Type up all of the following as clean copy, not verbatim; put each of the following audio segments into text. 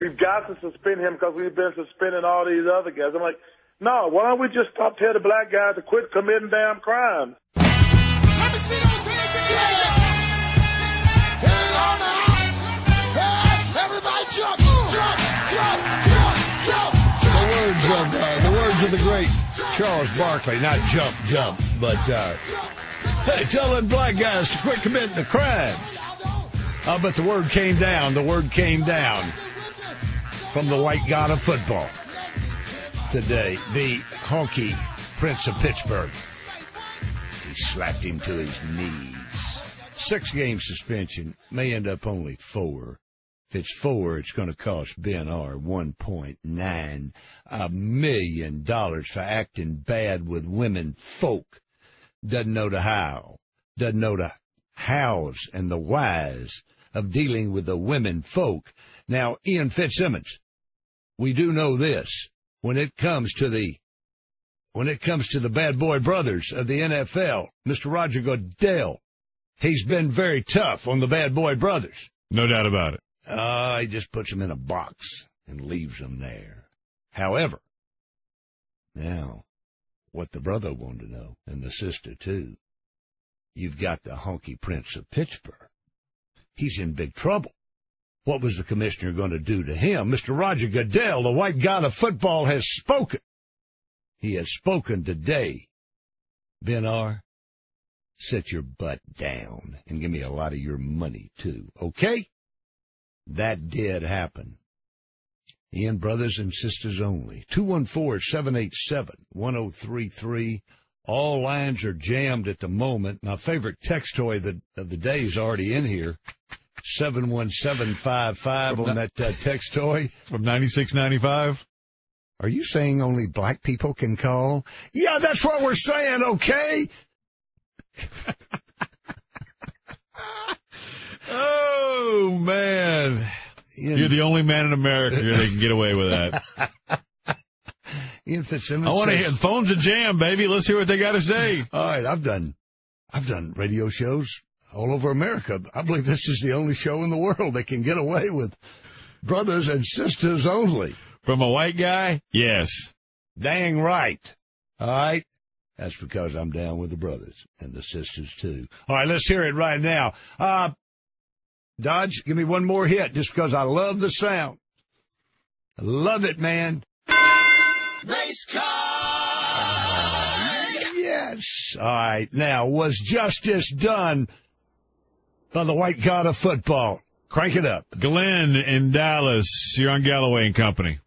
we've got to suspend him because we've been suspending all these other guys. I'm like, no, why don't we just stop telling the black guys to quit committing damn crimes? Let me see those hands again. Hang on now. Hey, everybody jump, jump, jump, jump, jump, jump. The words of the great Charles Barkley, not jump, but hey, tell them black guys to quit committing the crime. But the word came down from the white god of football today, the honky Prince of Pittsburgh. He slapped him to his knees. 6-game suspension, may end up only 4. If it's 4, it's going to cost Ben R. $1.9 million for acting bad with women folk. Doesn't know the how. Doesn't know the hows and the whys of dealing with the women folk. Now, Ian Fitzsimmons, we do know this. When it comes to the bad boy brothers of the NFL, Mr. Roger Goodell, he's been very tough on the bad boy brothers. No doubt about it. He just puts them in a box and leaves them there. However, now, what the brother wanted to know, and the sister too, you've got the honky Prince of Pittsburgh. He's in big trouble. What was the commissioner going to do to him? Mr. Roger Goodell, the white god of football, has spoken. He has spoken today. Ben R., sit your butt down and give me a lot of your money, too. Okay? That did happen. Ian, brothers and sisters only. 214-787-1033. All lines are jammed at the moment. My favorite text toy of the day is already in here. 71755 on that text toy. From 9695. Are you saying only black people can call? Yeah, that's what we're saying, okay? Oh, man. You're the only man in America that can get away with that. Ian Fitzsimmons. I want to hear phones are jammed, baby. Let's hear what they got to say. All right, I've done radio shows all over America. I believe this is the only show in the world that can get away with brothers and sisters only. From a white guy? Yes. Dang right. All right. That's because I'm down with the brothers and the sisters, too. All right, let's hear it right now. Dodge, give me one more hit just because I love the sound. I love it, man. Race car! Yes. All right. Now, was justice done by the white god of football? Crank it up. Glenn in Dallas. You're on Galloway and Company.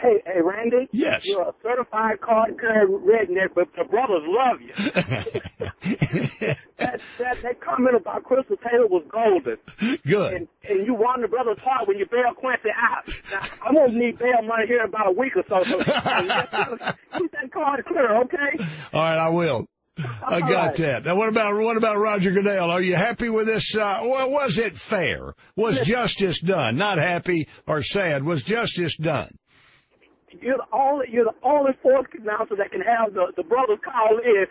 Hey, Randy? Yes. You're a certified card-carrying redneck, but the brothers love you. that comment about Crystal Taylor was golden. Good. And you won the brothers' heart when you bailed Quincy out. Now, I'm going to need bail money here in about a week or so. So keep that card clear, okay? All right, I will. I got that. Now, what about Roger Goodell? Are you happy with this? Well, was it fair? Was justice done? Not happy or sad. Was justice done? You're the only sports announcer that can have the brothers call in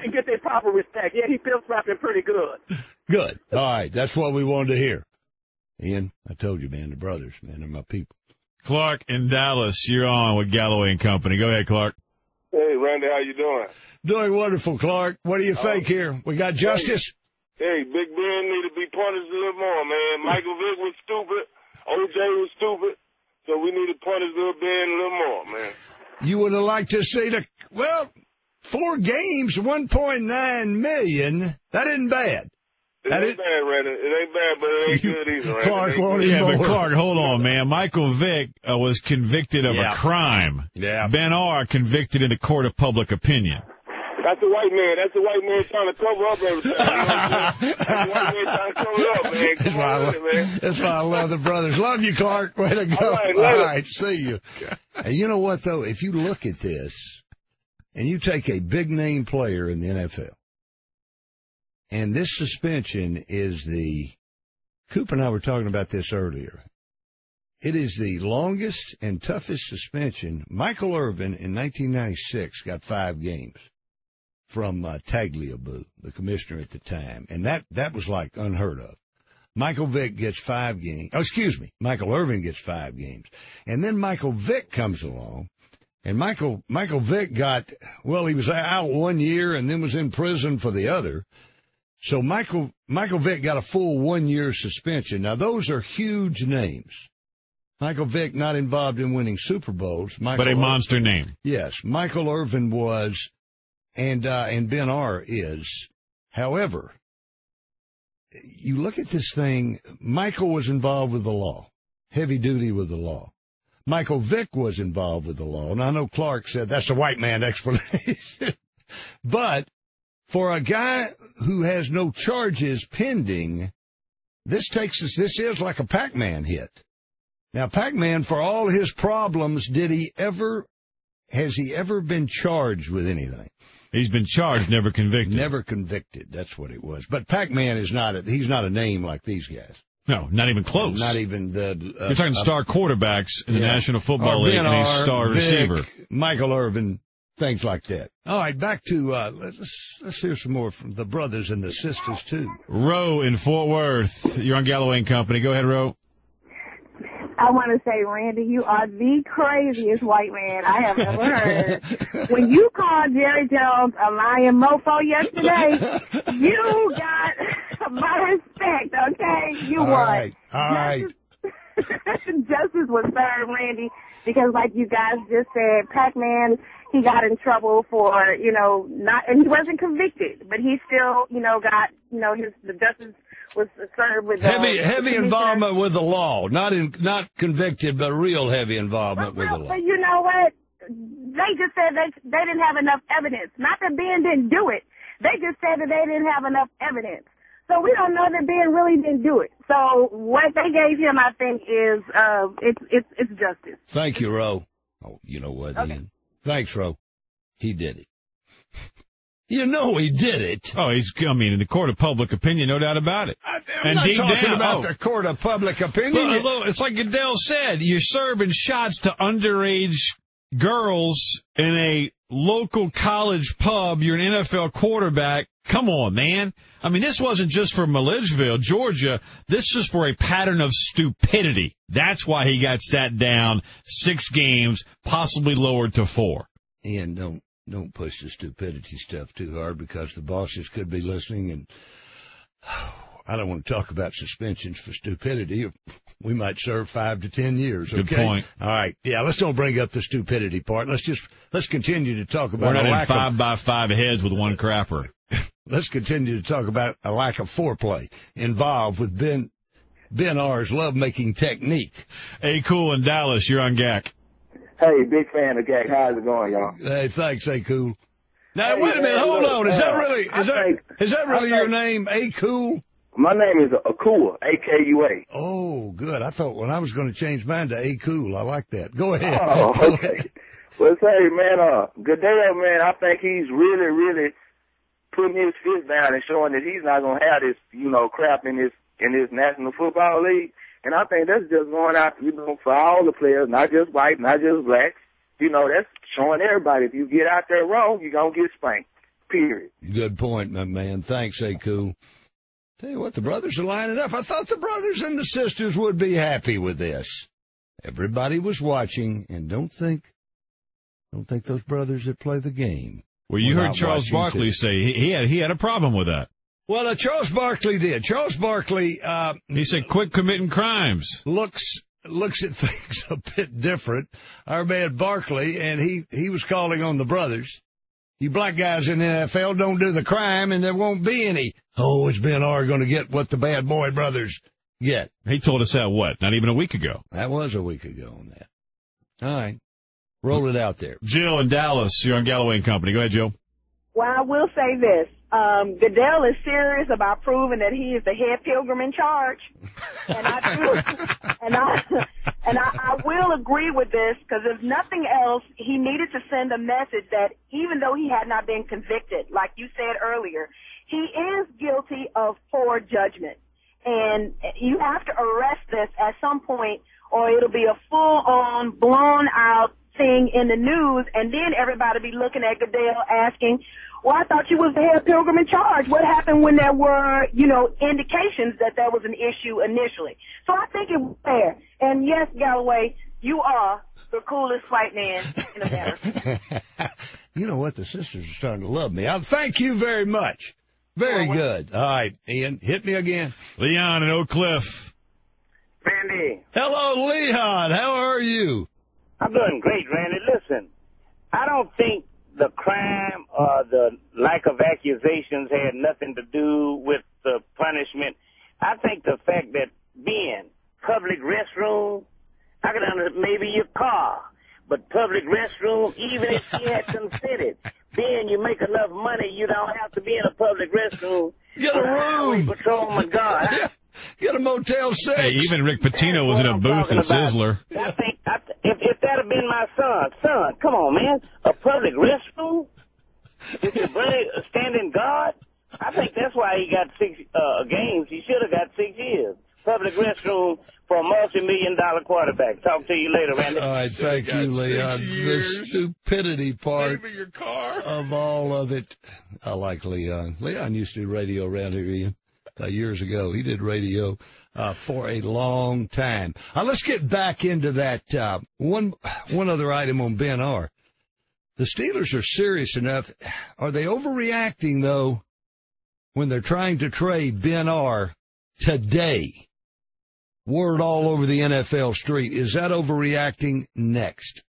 and get their proper respect. Yeah, he feels slapping pretty good. Good. All right, that's what we wanted to hear. Ian, I told you, man, the brothers, man, they're my people. Clark in Dallas, you're on with Galloway and Company. Go ahead, Clark. Hey, Randy, how you doing? Doing wonderful, Clark. What do you think here? We got justice? Hey, Big Ben need to be punished a little more, man. Michael Vick was stupid. OJ was stupid. So we need to punish Little Ben a little more, man. You would have liked to see 4 games, $1.9 million. That isn't bad. It ain't bad, Randy. It ain't bad, but it ain't good either, Randy. Clark won't but Clark, hold on, man. Michael Vick was convicted of a crime. Yeah. Ben R. convicted in the court of public opinion. That's a white man. That's a white man trying to cover up everything. You know what I'm saying? That's a white man trying to cover it up, man. Come on with it, man. That's why I love the brothers. Love you, Clark. Way to go. All right, see you. And you know what, though? If you look at this, and you take a big-name player in the NFL, and this suspension is Coop and I were talking about this earlier. It is the longest and toughest suspension. Michael Irvin in 1996 got 5 games from Tagliabue, the commissioner at the time. And that was like unheard of. Michael Vick gets 5 games. Oh, excuse me. Michael Irvin gets 5 games. And then Michael Vick comes along. And Michael Vick he was out 1 year and then was in prison for the other. So Michael Vick got a full 1 year suspension. Now, those are huge names. Michael Vick not involved in winning Super Bowls. But a monster name. Yes. Michael Irvin was, and Ben R is. However, you look at this thing, Michael was involved with the law, heavy duty with the law. Michael Vick was involved with the law. And I know Clark said that's a white man explanation. But for a guy who has no charges pending, this is like a Pac-Man hit. Now, Pac-Man, for all his problems, has he ever been charged with anything? He's been charged, never convicted. Never convicted. That's what it was. But Pac-Man he's not a name like these guys. No, not even close. Not even the... You're talking star quarterbacks in the National Football League and a star receiver. Michael Irvin, things like that. All right, back to, let's hear some more from the brothers and the sisters, too. Roe in Fort Worth. You're on Galloway and Company. Go ahead, Roe. I want to say, Randy, you are the craziest white man I have ever heard. When you called Jerry Jones a lying mofo yesterday, you got my respect, okay? You won. All right. Justice was served, Randy, because like you guys just said, Pac-Man, he got in trouble for, and he wasn't convicted, but he still, got, the justice was served with heavy involvement with the law, not convicted, but real heavy involvement with the law. But you know what? They just said they didn't have enough evidence. Not that Ben didn't do it. They just said that they didn't have enough evidence. So we don't know that Ben really didn't do it. So what they gave him, I think, is it's justice. Thank you, Ro. Oh, you know what, okay. Ian? Thanks, Ro. He did it. You know he did it. Oh, in the court of public opinion, no doubt about it. I'm not talking about the court of public opinion. Look, it's like Goodell said, you're serving shots to underage girls in a local college pub. You're an NFL quarterback. Come on, man. I mean, this wasn't just for Milledgeville, Georgia. This was for a pattern of stupidity. That's why he got sat down 6 games, possibly lowered to 4. Ian, don't push the stupidity stuff too hard because the bosses could be listening, and I don't want to talk about suspensions for stupidity. We might serve 5 to 10 years. Okay? Good point. All right. Yeah, let's don't bring up the stupidity part. Let's continue to talk about We're not in 5x5 heads with one crapper. Let's continue to talk about a lack of foreplay involved with Ben R's love-making technique. Hey, Cool in Dallas, you're on GAC. Hey, big fan of GAC. How's it going, y'all? Hey, thanks, A Cool. Now, wait a minute, hold on. Is that really your name, A Cool? My name is Akua, A-K-U-A. Oh, good. I thought when I was going to change mine to A Cool. I like that. Go ahead. Oh, okay. Well, say, man, Goodell, man, I think he's really, really putting his fist down and showing that he's not going to have this, crap in this National Football League. And I think that's just going out, for all the players, not just white, not just black. That's showing everybody if you get out there wrong, you're going to get spanked, period. Good point, my man. Thanks, A Cool. Tell you what, the brothers are lining up. I thought the brothers and the sisters would be happy with this. Everybody was watching, and don't think those brothers that play the game. Well, you heard Charles Barkley say he had a problem with that. Well, Charles Barkley did. Charles Barkley, he said, quit committing crimes. Looks at things a bit different. Our man Barkley, and he was calling on the brothers. You black guys in the NFL don't do the crime, and there won't be any. Oh, it's Ben R going to get what the bad boy brothers get. He told us that, not even a week ago? That was a week ago on that. All right. Roll it out there. Jill in Dallas, you're on Galloway and Company. Go ahead, Jill. Well, I will say this. Goodell is serious about proving that he is the head pilgrim in charge. And I will agree with this because if nothing else, he needed to send a message that even though he had not been convicted, like you said earlier, he is guilty of poor judgment. And you have to arrest this at some point or it'll be a full-on, blown-out everything in the news, and then everybody be looking at Goodell asking, well, I thought you was the head pilgrim in charge. What happened when there were, indications that there was an issue initially? So I think it was fair. And yes, Galloway, you are the coolest white man in America. You know what? The sisters are starting to love me. Thank you very much. Very good. All right, Ian, hit me again. Leon in Oak Cliff. Randy. Hello, Leon. How are you? I'm doing great, Randy. Listen, I don't think the crime or the lack of accusations had nothing to do with the punishment. I think the fact that being public restroom, I could understand maybe your car, but public restroom, even if you had consented, then you make enough money, you don't have to be in a public restroom. Get a room. Patrolman guard. Get a Motel 6. Hey, even Rick Pitino was in a booth at Sizzler. I think if that had been my son, come on, man, a public restroom with your buddy standing guard. I think that's why he got 6 games. He should have got 6 years. Public restroom for a multi-million-dollar quarterback. Talk to you later, Randy. All right, thank you, Leon. The stupidity part your car. of all of it. I like Leon. Leon used to do radio around here, Ian, years ago. He did radio for a long time. Let's get back into that. One other item on Ben R. The Steelers are serious enough. Are they overreacting, though, when they're trying to trade Ben R today? Word all over the NFL street. Is that overreacting? Next.